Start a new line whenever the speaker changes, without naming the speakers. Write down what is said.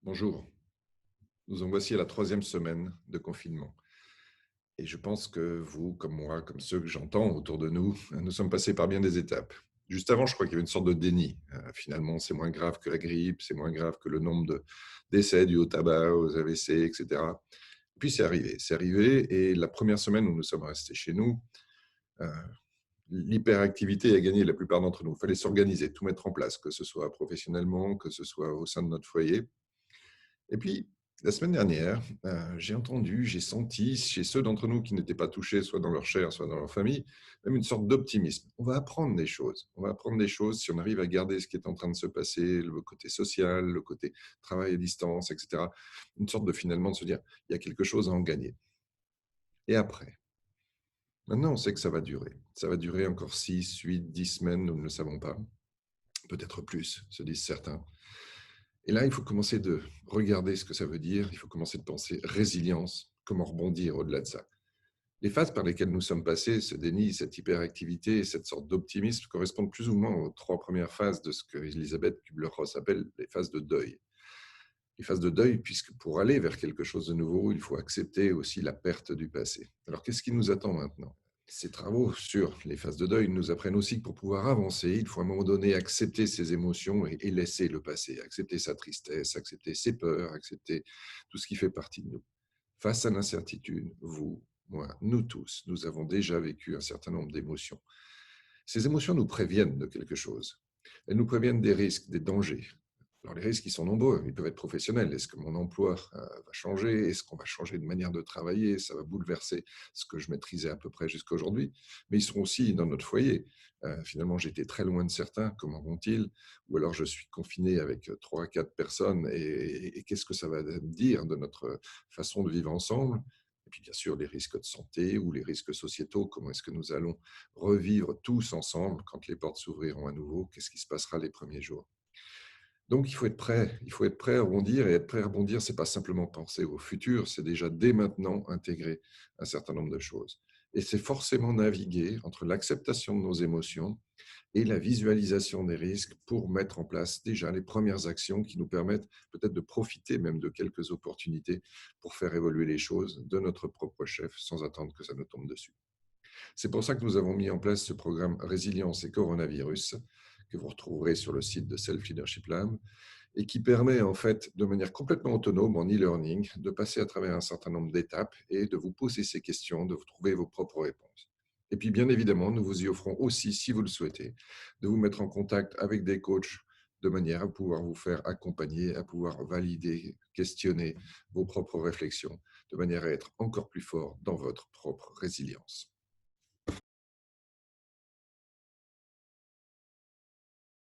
Bonjour, nous en voici à la troisième semaine de confinement. Et je pense que vous, comme moi, comme ceux que j'entends autour de nous, nous sommes passés par bien des étapes. Juste avant, je crois qu'il y avait une sorte de déni. Finalement, c'est moins grave que la grippe, c'est moins grave que le nombre de décès dus au tabac, aux AVC, etc. Puis c'est arrivé, et la première semaine où nous sommes restés chez nous, euh, l'hyperactivité a gagné la plupart d'entre nous. Il fallait s'organiser, tout mettre en place, que ce soit professionnellement, que ce soit au sein de notre foyer. Et puis, la semaine dernière, j'ai entendu, j'ai senti chez ceux d'entre nous qui n'étaient pas touchés, soit dans leur chair, soit dans leur famille, même une sorte d'optimisme. On va apprendre des choses. On va apprendre des choses si on arrive à garder ce qui est en train de se passer, le côté social, le côté travail à distance, etc. Une sorte de finalement de se dire, il y a quelque chose à en gagner. Et après, maintenant, on sait que ça va durer. Ça va durer encore 6, 8, 10 semaines, nous ne le savons pas. Peut-être plus, se disent certains. Et là, il faut commencer de regarder ce que ça veut dire. Il faut commencer de penser résilience, comment rebondir au-delà de ça. Les phases par lesquelles nous sommes passés, ce déni, cette hyperactivité, cette sorte d'optimisme, correspondent plus ou moins aux trois premières phases de ce que Elisabeth Kubler-Ross appelle les phases de deuil. Les phases de deuil, puisque pour aller vers quelque chose de nouveau, il faut accepter aussi la perte du passé. Alors, qu'est-ce qui nous attend maintenant? Ces travaux sur les phases de deuil nous apprennent aussi que pour pouvoir avancer, il faut à un moment donné accepter ses émotions et laisser le passé, accepter sa tristesse, accepter ses peurs, accepter tout ce qui fait partie de nous. Face à l'incertitude, vous, moi, nous tous, nous avons déjà vécu un certain nombre d'émotions. Ces émotions nous préviennent de quelque chose. Elles nous préviennent des risques, des dangers. Alors les risques, ils sont nombreux. Ils peuvent être professionnels. Est-ce que mon emploi va changer? Est-ce qu'on va changer de manière de travailler? Ça va bouleverser ce que je maîtrisais à peu près jusqu'à aujourd'hui. Mais ils seront aussi dans notre foyer. Finalement, j'étais très loin de certains. Comment vont-ils? Ou alors je suis confiné avec 3 à 4 personnes. Et qu'est-ce que ça va me dire de notre façon de vivre ensemble? Et puis bien sûr, les risques de santé ou les risques sociétaux. Comment est-ce que nous allons revivre tous ensemble quand les portes s'ouvriront à nouveau? Qu'est-ce qui se passera les premiers jours? Donc il faut être prêt. Il faut être prêt à rebondir, et être prêt à rebondir, c'est pas simplement penser au futur, c'est déjà dès maintenant intégrer un certain nombre de choses. Et c'est forcément naviguer entre l'acceptation de nos émotions et la visualisation des risques pour mettre en place déjà les premières actions qui nous permettent peut-être de profiter même de quelques opportunités pour faire évoluer les choses de notre propre chef sans attendre que ça nous tombe dessus. C'est pour ça que nous avons mis en place ce programme Résilience et Coronavirus, que vous retrouverez sur le site de Self Leadership Lab, et qui permet en fait, de manière complètement autonome, en e-learning, de passer à travers un certain nombre d'étapes et de vous poser ces questions, de vous trouver vos propres réponses. Et puis, bien évidemment, nous vous y offrons aussi, si vous le souhaitez, de vous mettre en contact avec des coachs de manière à pouvoir vous faire accompagner, à pouvoir valider, questionner vos propres réflexions, de manière à être encore plus fort dans votre propre résilience.